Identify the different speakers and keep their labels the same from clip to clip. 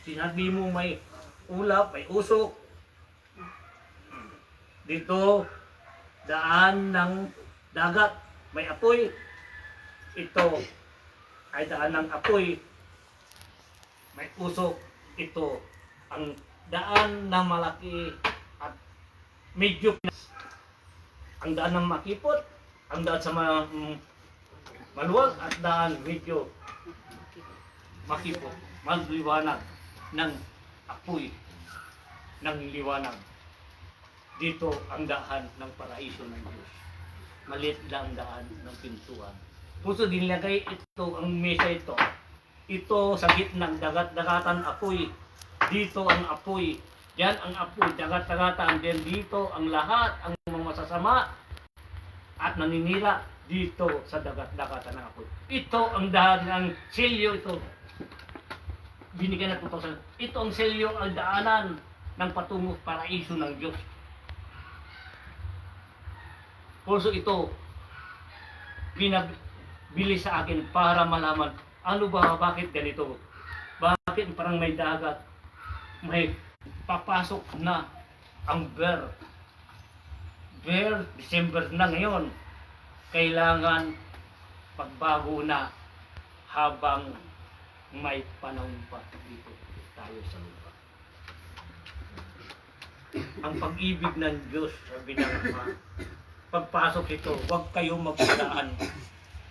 Speaker 1: Sinabi mo may ulap, may usok. Dito, daan ng dagat, may apoy. Ito ay daan ng apoy, may usok. Ito ang daan na malaki at medyo ang daan ng makipot, ang daan sa maluwag at daan medyo makipot, magliwanag ng apoy, ng liwanag. Dito ang daan ng paraiso ng Diyos. Maliit lang ang daan ng pintuan. Puso dinilagay ito, ang mesa ito. Ito sa gitnang dagat-dagatan apoy. Dito ang apoy. Yan ang apoy, dagat-dagatan. Then dito ang lahat, ang mga masasama at naninira dito sa dagat-dagatan ng apoy. Ito ang daan ng selyo ito. Binigyan na ito sa ito ang selyo, ang daanan ng patungo paraiso ng Diyos. Puso ito binabili sa akin para malaman ano ba, bakit ganito? Bakit parang may dagat, may papasok na ang December na ngayon. Kailangan pagbago na habang may panahon pa dito tayo sa lupa. Ang pag-ibig ng Diyos, sabi ng Ama, pagpasok ito, huwag kayong magpadaan.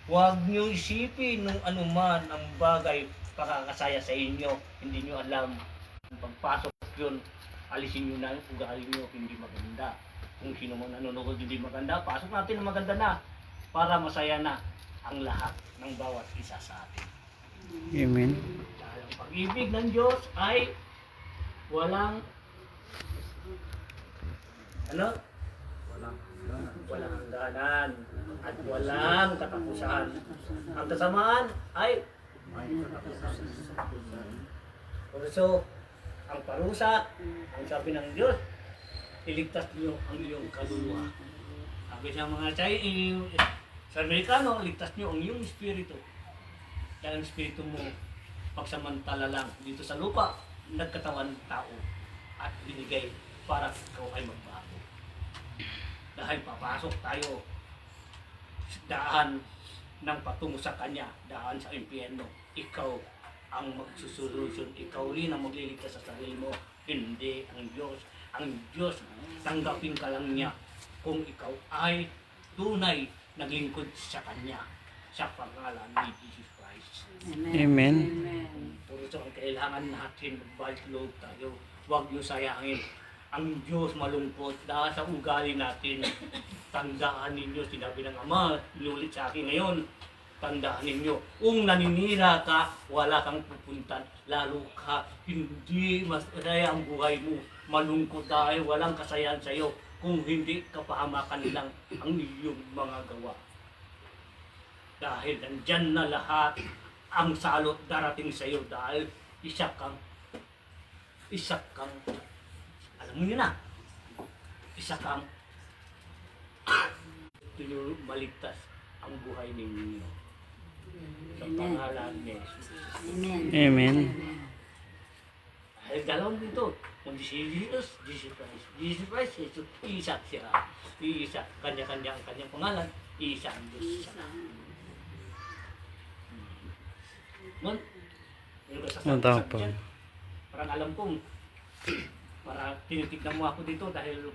Speaker 1: Huwag niyo isipin nung anuman ang bagay pakakasaya sa inyo. Hindi niyo alam. Pagpasok yun, alisin niyo na yung ugali niyo hindi maganda. Kung sino man nanonood hindi maganda, pasok natin na maganda na para masaya na ang lahat ng bawat isa sa atin.
Speaker 2: Amen.
Speaker 1: Dahil ang pag-ibig ng Diyos ay walang walang hangganan at walang katapusan. Ang kasamaan ay so, ang parusa, ang sabi ng Diyos, iligtas niyo ang iyong kaluluwa. Sabi sa mga sa Amerikano, iligtas niyo ang iyong espiritu. Dahil ang espiritu mo, pagsamantala lang dito sa lupa, nagkatawan ng tao at binigay para ikaw ay magbago. Dahil papasok tayo daan ng patungo sa Kanya, daan sa impyerno. Ikaw ang magsusolusyon, ikaw rin ang magliligtas sa sarili mo, hindi ang Diyos. Ang Diyos, tanggapin ka lang niya kung ikaw ay tunay naglingkod sa Kanya sa pangalan ni Jesus Christ.
Speaker 2: Amen.
Speaker 1: Puro ito ang kailangan natin, magbalik loob tayo. Huwag niyo sayangin. Ang Diyos malungkot dahil sa ugali natin. Tandaan ninyo, sinabi ng Ama, inulit sa akin ngayon, tandaan ninyo, kung naninira ka, wala kang pupuntan, lalo ka, hindi masaya ang buhay mo, malungkot dahil walang kasayahan sa iyo, kung hindi kapahamakan lang ang iyong mga gawa. Dahil nandyan na lahat, ang salot darating sa iyo dahil isa kang, alam mo yun na, isa kang maligtas ang buhay ninyo. Sa pangalan ni Jesus.
Speaker 2: Amen.
Speaker 1: Dahil dalawang dito, kung si Jesus, Jesus Christ, Jesus, isa siya. Isa, kanya-kanya ang kanyang pangalan, isa ang Diyos. Nun, yung kasasabi
Speaker 2: po.
Speaker 1: dyan, parang alam kong, para tinitignan mo ako dito dahil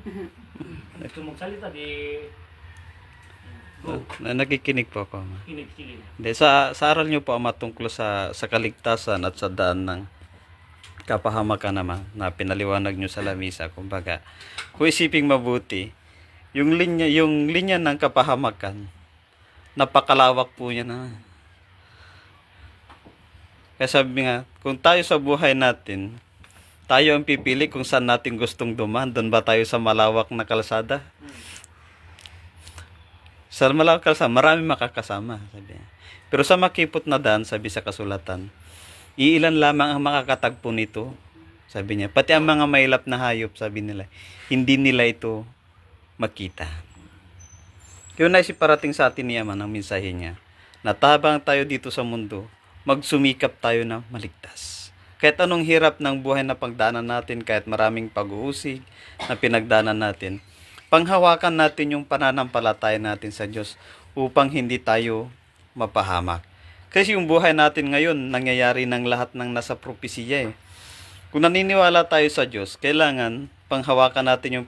Speaker 1: gusto mong salita, di go,
Speaker 2: Nakikinig po ako.
Speaker 1: kinig sige.
Speaker 2: Hindi, sa aral niyo po matungkol sa kaligtasan at sa daan ng kapahamakan naman na pinaliwanag niyo sa lamisa. Kumbaga, kung isiping mabuti, yung linya ng kapahamakan, napakalawak po niya na. Kaya sabi nga, kung tayo sa buhay natin, tayo ang pipili kung saan natin gustong dumaan. Doon ba tayo sa malawak na kalsada? Sa malawak kalsada, marami makakasama. Sabi. Pero sa makipot na daan, sabi sa kasulatan, iilan lamang ang makakatagpo nito. Sabi niya, pati ang mga mailap na hayop, sabi nila, hindi nila ito makita. Kaya naisip parating sa atin ni Ama ng mensahe niya, na tabang tayo dito sa mundo, magsumikap tayo na maligtas. Kahit anong hirap ng buhay na pagdaanan natin, kahit maraming pag-uusig na pinagdaanan natin, panghawakan natin yung pananampalataya natin sa Diyos upang hindi tayo mapahamak. Kasi yung buhay natin ngayon, nangyayari ng lahat ng nasa propesiya eh. Kung naniniwala tayo sa Diyos, kailangan panghawakan natin yung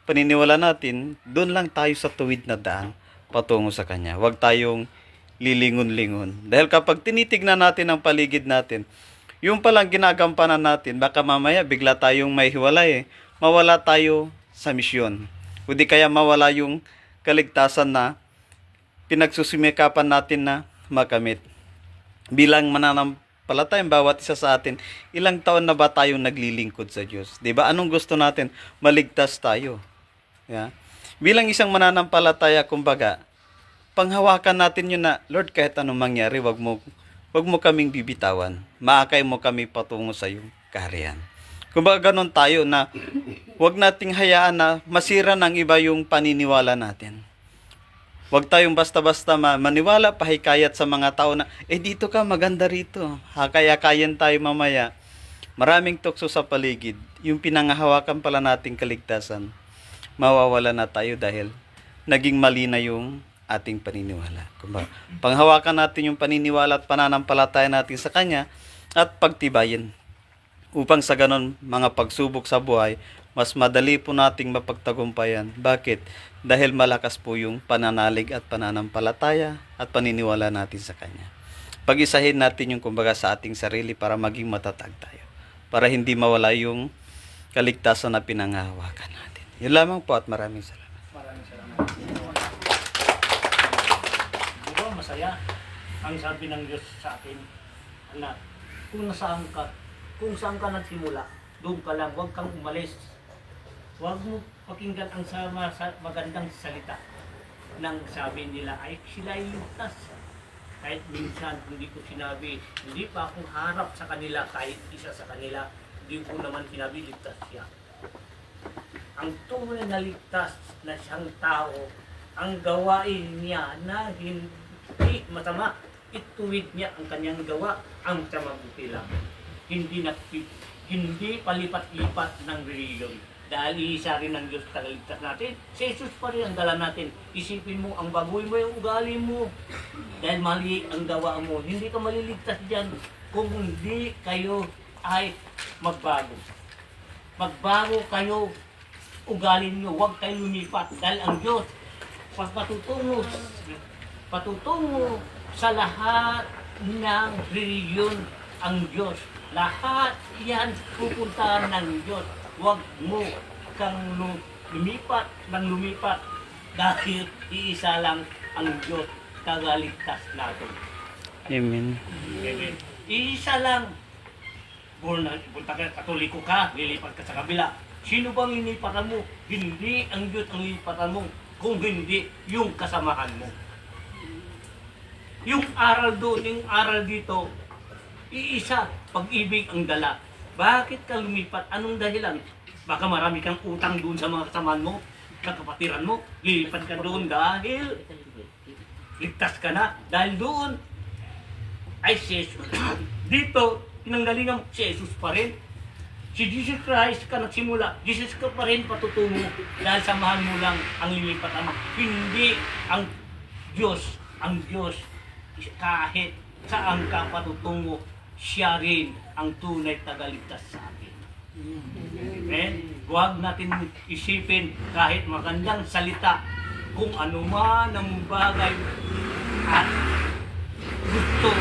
Speaker 2: paniniwala natin, doon lang tayo sa tuwid na daan patungo sa Kanya. Huwag tayong lilingon-lingon. Dahil kapag tinitignan natin ang paligid natin, yung palang ginagampanan natin, baka mamaya bigla tayong may hiwalay eh. Mawala tayo sa misyon. O di kaya mawala yung kaligtasan na pinagsusumikapan natin na makamit. Bilang mananampalataya, bawat isa sa atin, ilang taon na ba tayong naglilingkod sa Diyos? Di ba? Anong gusto natin? Maligtas tayo. Yeah? Bilang isang mananampalataya, kumbaga, panghawakan natin yun na, Lord, kahit anong mangyari, wag mo kaming bibitawan. Maakay mo kami patungo sa iyong kaharian. Kumbaga ganun tayo na wag nating hayaan na masira ng iba yung paniniwala natin. Wag tayong basta-basta maniwala, pahikayat sa mga tao na, dito ka, maganda rito. Hakay-hakayan tayo mamaya. Maraming tukso sa paligid. Yung pinangahawakan pala nating kaligtasan, mawawala na tayo dahil naging mali na yung ating paniniwala. Kumbaga, panghawakan natin yung paniniwala at pananampalataya natin sa Kanya at pagtibayin. Upang sa ganon mga pagsubok sa buhay, mas madali po nating mapagtagumpayan. Bakit? Dahil malakas po yung pananalig at pananampalataya at paniniwala natin sa Kanya. Pag-isahin natin yung kumbaga sa ating sarili para maging matatag tayo. Para hindi mawala yung kaligtasan na pinanghahawakan natin. Yun lamang po at maraming salamat.
Speaker 1: Maraming salamat. Di ba masaya ang sabi ng Diyos sa atin, anak, kung saan ka nagsimula, doon ka lang, huwag kang umalis. Huwag mo pakinggan ang magandang salita nang sabi nila ay sila ay ligtas. Kahit minsan hindi ko sinabi, hindi pa akong harap sa kanila kahit isa sa kanila, hindi ko naman sinabi ligtas siya. Ang tunay na ligtas na siyang tao, ang gawain niya na hindi masama, ituwid niya ang kanyang gawa, ang mabuti lang. Hindi palipat-lipat ng reliyon. Dahil isa rin ng Diyos tagaligtas natin, si Jesus pa rin ang dala natin. Isipin mo, ang baguhin mo yung ugali mo. Dahil mali ang gawa mo, hindi ka maliligtas dyan kung hindi kayo ay magbago. Magbago kayo, ugali nyo, huwag kayo lumipat. Dahil ang Diyos, patutungo sa lahat ng reliyon ang Diyos. Lahat yan pupuntahan ng Diyos. Huwag mo kang lumipat dahil iisa lang ang Diyos tagaligtas natin.
Speaker 2: Amen.
Speaker 1: Amen. Iisa lang. Punta ka, Katoliko ka, lilipat ka sa kabila. Sino bang lilipatan mo? Hindi ang Diyos ang lilipatan mo, kung hindi yung kasamahan mo. Yung aral doon, yung aral dito, iisa, pag-ibig ang dala. Bakit ka lumipat? Anong dahilan? Baka marami kang utang doon sa mga kasamahan mo, sa kapatiran mo. Lilipat ka doon dahil ligtas ka na. Dahil doon ay si Jesus. Dito, pinanggalingan si Jesus pa rin. Si Jesus Christ ka nagsimula, Jesus ka pa rin patutungo dahil samahan mo lang ang lilipatan mo. Hindi ang Diyos. Ang Diyos, kahit saan ka patutungo, siya rin ang tunay tagaligtas sa atin. Amen? Huwag natin isipin kahit magandang salita kung ano man ang bagay at gusto.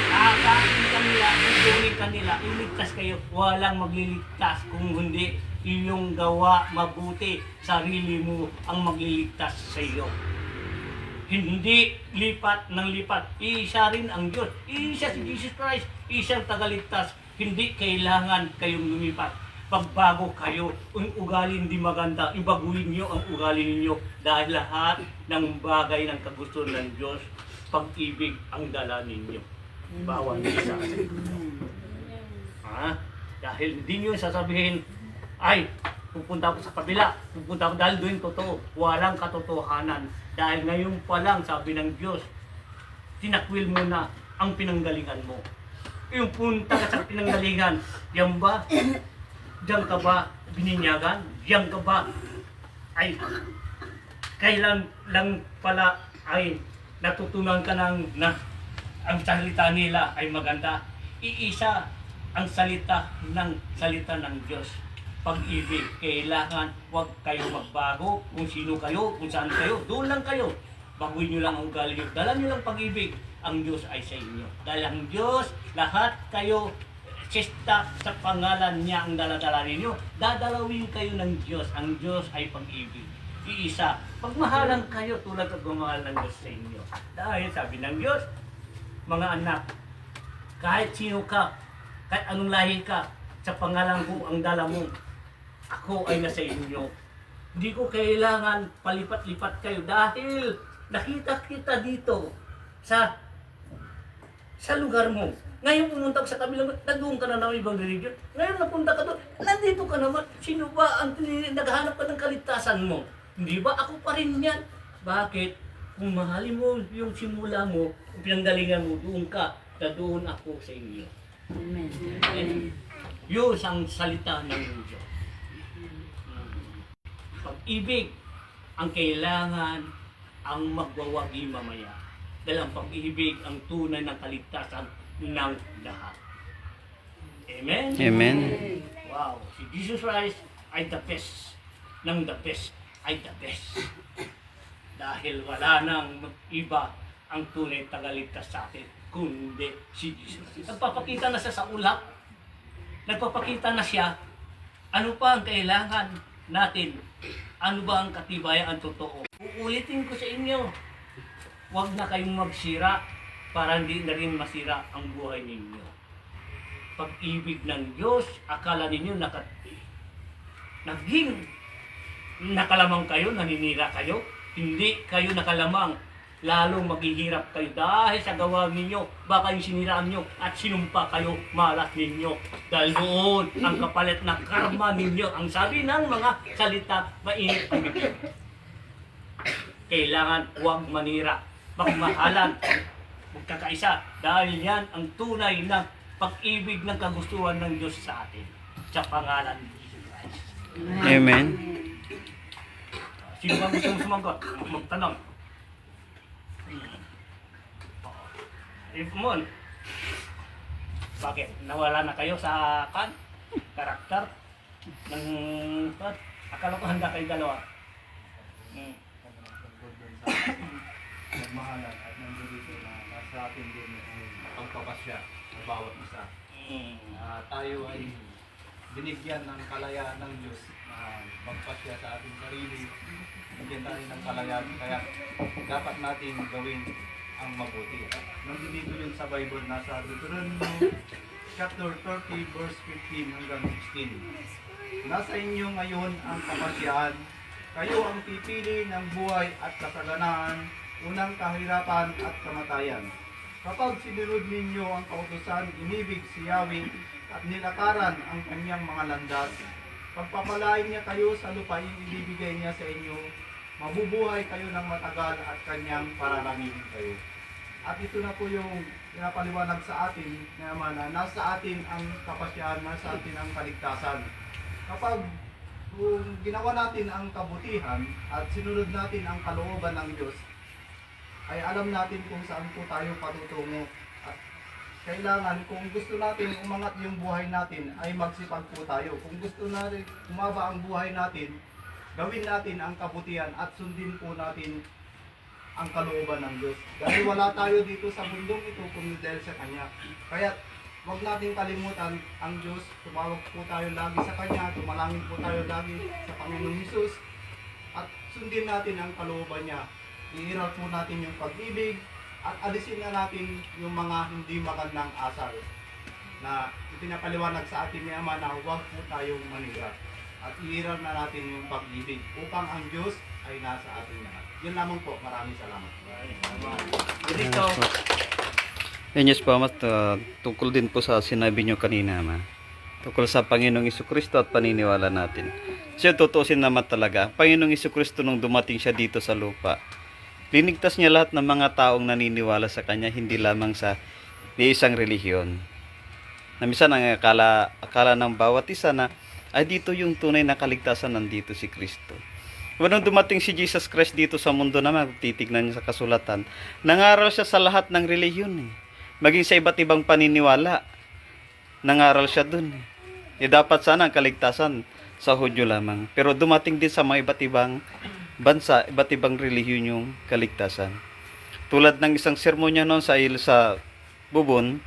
Speaker 1: Kakain kanila, tutunin kanila, iligtas kayo. Walang magliligtas kung hindi iyong gawa mabuti. Sarili mo ang magliligtas sa iyo. Hindi lipat ng lipat. Isa rin ang Diyos. Isa si Jesus Christ. Isang tagaligtas. Hindi kailangan kayong lumipat. Pagbago kayo, ang ugali hindi maganda, ibaguhin niyo ang ugali ninyo dahil lahat ng bagay ng kagustuhan ng Diyos, pag-ibig ang dala ninyo. Bawal isa. Dahil hindi niyo sasabihin, ay, pupunta ako sa kabila, pupunta ako dahil doon totoo. Walang katotohanan. Dahil ngayon pa lang, sabi ng Diyos, tinakwil mo na ang pinanggalingan mo. Yung punta ka sa pinanggalingan, yan ba? Diyan ka ba bininyagan? Diyan ka ba ay kailan lang pala ay natutunan ka ng na ang salita nila ay maganda. Iisa ang salita ng Diyos. Pag-ibig, kailangan huwag kayo magbago kung sino kayo, kung saan kayo, doon lang kayo. Baguhin nyo lang ang ugali nyo. Dala nyo lang pag-ibig. Ang Diyos ay sa inyo. Dahil ang Diyos, lahat kayo, sista sa pangalan niya ang daladala ninyo. Dadalawin kayo ng Diyos. Ang Diyos ay pag-ibig. Iisa. Pagmahalan kayo tulad ng gumahal ng Diyos sa inyo. Dahil sabi ng Diyos, mga anak, kahit sino ka, kahit anong lahi ka, sa pangalan ko ang dala mo, ako ay nasa inyo. Hindi ko kailangan palipat-lipat kayo dahil nakita kita dito sa lugar mo. Ngayon pumunta ka sa kabilang, nagdoon ka na ng ibang religion. Ngayon napunta ka doon, nandito ka naman. Sino ba ang naghahanap ka ng kaligtasan mo? Hindi ba? Ako pa rin yan. Bakit? Kung mahalin mo yung simula mo, kung pinanggalingan mo, doon ka, doon ako sa inyo.
Speaker 3: Amen.
Speaker 1: Yun ang salita ng Diyos. Pag-ibig ang kailangan ang magwawagi mamaya. Dahil ang pag-ibig ang tunay ng kaligtasan ng lahat. Amen?
Speaker 2: Amen.
Speaker 1: Wow! Si Jesus Christ ay the best. Ng the best ay the best. Dahil wala nang iba ang tunay tagaligtas sa atin, kundi si Jesus. Nagpapakita na siya sa ulap. Nagpapakita na siya. Ano pa ang kailangan natin? Ano ba ang katibayan ang totoo? Uulitin ko sa inyo. Huwag na kayong magsira para hindi na rin masira ang buhay ninyo. Pag-ibig ng Diyos, akala ninyo naging nakalamang kayo, naninira kayo. Hindi kayo nakalamang. Lalong maghihirap kayo dahil sa gawa ninyo, baka yung siniraan nyo at sinumpa kayo, malas ninyo. Dahil doon ang kapalit na karma ninyo. Ang sabi ng mga salita, mainit ang bibig. Kailangan huwag manira, magmahalan, magkakaisa. Dahil yan ang tunay na pag-ibig ng kagustuhan ng Diyos sa atin. Sa pangalan ni Jesus Christ.
Speaker 2: Amen.
Speaker 1: Sino ba gusto mo sumagot? Magtanong. Mon, bakit? Nawala na kayo sa karakter ng akala ko handa kayo dalawa.
Speaker 4: Magmahalan at nandito na nasa atin din ang pagpapasya ng bawat isa. Tayo ay binigyan ng kalayaan ng Diyos na magpasya sa ating sarili. Bigyan tayo ng kalayaan, kaya dapat natin gawin ang mabuti. Nandito yun sa Bible, nasa Deuteronomy chapter 30 verse 15 hanggang 16. Nasa inyo ngayon ang kapasyahan. Kayo ang pipili ng buhay at kasaganaan, unang kahirapan at kamatayan. Kapag sinunod ninyo ang kautusan, inibig si Yahweh at nilakaran ang kanyang mga landas, pagpapalain niya kayo sa lupain ibibigay niya sa inyo, mabubuhay kayo ng matagal at kanyang paralangin kayo. At ito na po yung pinapaliwanag sa atin na nasa atin ang kapasyahan, nasa atin ang kaligtasan. Kapag kung ginawa natin ang kabutihan at sinunod natin ang kalooban ng Diyos, ay alam natin kung saan po tayo patutungo. At kailangan, kung gusto natin umangat yung buhay natin, ay magsipag po tayo. Kung gusto natin umaba ang buhay natin, gawin natin ang kabutihan at sundin po natin ang kalooban ng Diyos. Dahil wala tayo dito sa mundong ito kung dahil sa Kanya. Kaya huwag natin kalimutan ang Diyos. Tumawag po tayo lagi sa Kanya, tumalangin po tayo lagi sa Panginoong Hesus, at sundin natin ang kalooban niya. Iiral po natin yung pag-ibig at alisin na natin yung mga hindi magandang asal na ipinapaliwanag sa atin ni Ama na huwag po tayong manira. At iiral na natin yung pag-ibig upang ang Diyos ay nasa atin lahat. Yun lamang po. Maraming salamat.
Speaker 1: Dito,
Speaker 2: Yan yes po, mas tungkol din po sa sinabi nyo kanina, ma. Tungkol sa Panginoong Isukristo at paniniwala natin. Siya tutusin naman talaga. Panginoong Isukristo nung dumating siya dito sa lupa, linigtas niya lahat ng mga taong naniniwala sa Kanya, hindi lamang sa isang relihiyon. Na minsan ang akala ng bawat isa na ay dito yung tunay na kaligtasan, nandito si Kristo. Nung dumating si Jesus Christ dito sa mundo naman, titignan niyo sa kasulatan, nangaral siya sa lahat ng relihiyon. Maging sa iba't ibang paniniwala, nangaral siya dun. Dapat sana ang kaligtasan sa Hudyo lamang. Pero dumating din sa mga iba't ibang bansa, iba't ibang relihiyon yung kaligtasan. Tulad ng isang sermon niya noon sa Bubon,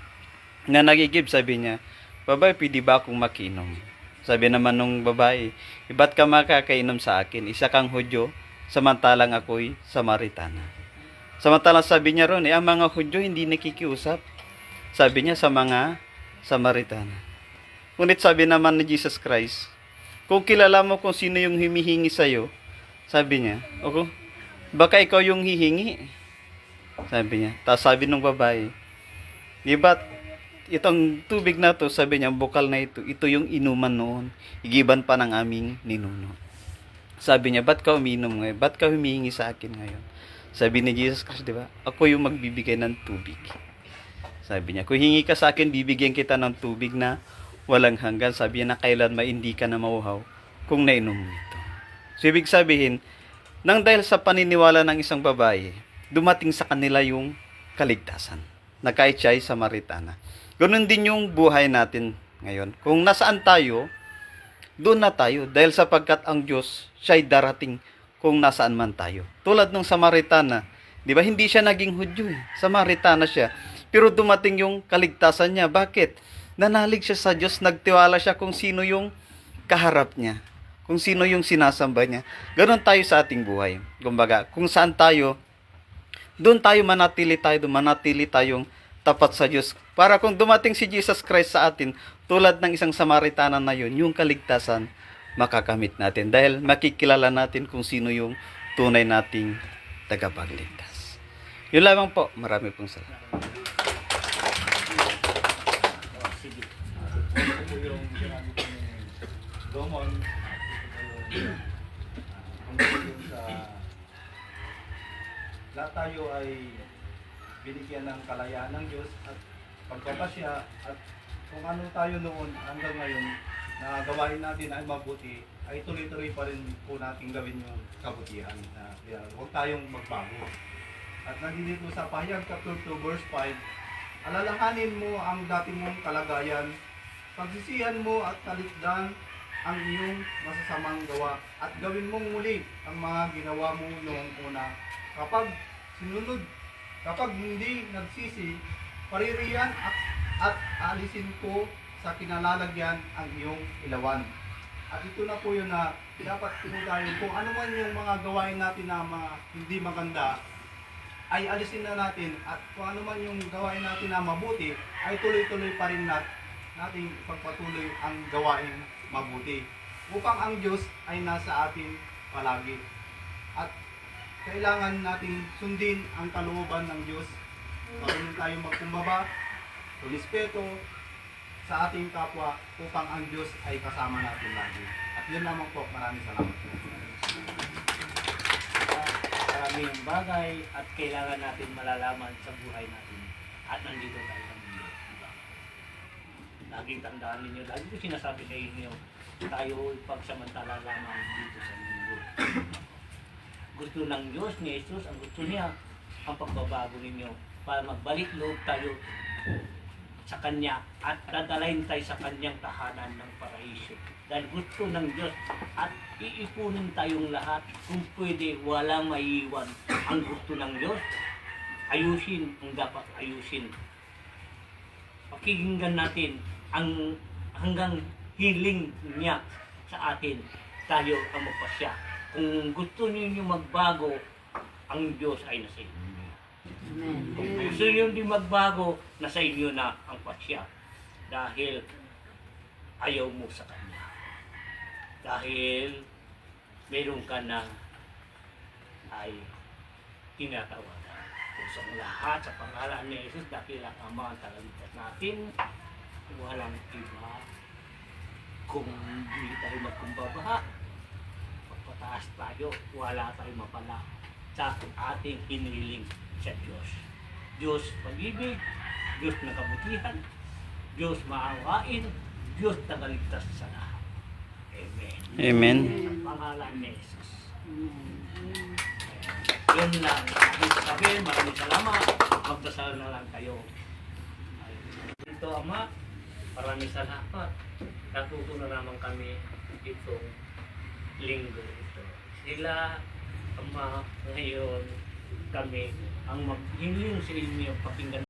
Speaker 2: na nagigib, sabi niya, babae, pwede ba akong makinom? Sabi naman nung babae, ba't ka makakainom sa akin? Isa kang Hudyo, samantalang ako'y Samaritana. Samantalang sabi niya ron, ang mga Hudyo hindi nakikiusap. Sabi niya sa mga Samaritana. Ngunit sabi naman ni Jesus Christ, kung kilala mo kung sino yung humihingi sa'yo, sabi niya, baka ikaw yung hihingi. Sabi niya. Tapos sabi nung babae, di ba itong tubig na to, sabi niya, bukal na ito yung inuman noon. Igiban pa ng aming ninuno. Sabi niya, ba't ka uminom ngayon? Ba't ka humihingi sa akin ngayon? Sabi ni Jesus Christ, di ba? Ako yung magbibigay ng tubig. Sabi niya, kung hingi ka sa akin, bibigyan kita ng tubig na walang hanggan. Sabi niya na kailan hindi ka na mauhaw kung nainom mo ito. So, ibig sabihin, nang dahil sa paniniwala ng isang babae, dumating sa kanila yung kaligtasan. Na kahit siya ay Samaritana. Ganun din yung buhay natin ngayon. Kung nasaan tayo, doon na tayo. Dahil sapagkat ang Diyos, siya ay darating kung nasaan man tayo. Tulad ng Samaritana, di ba? Hindi siya naging Hudyo. Samaritana siya. Pero dumating yung kaligtasan niya. Bakit? Nanalig siya sa Diyos, nagtiwala siya kung sino yung kaharap niya. Kung sino yung sinasamba niya. Ganon tayo sa ating buhay. Kumbaga, kung saan tayo, doon tayo manatili tayong tapat sa Diyos. Para kung dumating si Jesus Christ sa atin, tulad ng isang Samaritana na yun, yung kaligtasan, makakamit natin. Dahil makikilala natin kung sino yung tunay nating tagapagligtas. Yun lamang po. Marami pong salamat.
Speaker 1: Sige.
Speaker 4: Ito po yung sinabi ko ni Domon. Ang yung sa lahat tayo ay binigyan ng kalayaan ng Diyos at pagpapasya at kung ano tayo noon hanggang ngayon na gawain natin ay mabuti, ay tuloy-tuloy pa rin po natin gawin yung kabutihan. Huwag tayong magbago. At nandito sa Pahayag chapter 2 verse 5, alalahanin mo ang dati mong kalagayan, pagsisihan mo at talikdan ang iyong masasamang gawa at gawin mong muli ang mga ginawa mo noong una. Kapag hindi nagsisi, paririyan at alisin ko sa kinalalagyan ang iyong ilawan. At ito na po yun na dapat po tayo, kung ano man yung mga gawain natin na hindi maganda, ay alisin na natin. At kung ano man yung gawain natin na mabuti, ay tuloy-tuloy pa rin natin pagpatuloy ang gawain mabuti. Upang ang Diyos ay nasa atin palagi. At kailangan natin sundin ang kalooban ng Diyos. Marunong tayo magkumbaba, respeto sa ating kapwa upang ang Diyos ay kasama natin lagi. At yun lamang po. Maraming salamat.
Speaker 1: Maraming bagay at kailangan natin malalaman sa buhay natin. At nandito tayo sa mundo. Diba? Laging tandaan ninyo, lagi ko sinasabi sa inyo, tayo pagsamantala lamang dito sa mundo. Gusto ng Diyos ni Jesus, ang gusto niya, ang pagbabago ninyo para magbalik loob tayo sa Kanya at dadalahin tayo sa Kanyang tahanan ng paraiso. Dahil gusto ng Diyos at iipunin tayong lahat kung pwede, walang maiiwan. Ang gusto ng Diyos, ayusin ang dapat ayusin. Pakinggan natin ang hanggang hiling niya sa atin, tayo ang magpasya. Kung gusto niyo magbago, ang Diyos ay nasa inyo.
Speaker 3: Amen.
Speaker 1: Kung gusto niyo di magbago, nasa inyo na ang pasya. Dahil ayaw mo sa Kanya. Dahil meron ka na ay tinatawagan. Kung sa lahat sa pangalan ni Jesus, dakila ang mga tagaligtas natin, walang iba. Kung hindi tayo magkumbaba, pagpataas tayo, wala tayong mapala sa ating hiniling sa Diyos. Diyos pag-ibig, Diyos ng kabutihan, Diyos maawain, Diyos tagaligtas sa lahat. Amen.
Speaker 2: Amen.
Speaker 1: Sa pangalan ni Jesus. Yun lang. Ibig sabihin, maraming salamat. Magdasal na lang kayo. Ito, Ama, maraming salamat. Natuto na naman kami itong linggo ito. Sila, Ama, ngayon, kami, ang maghiling sa inyo, pakinggan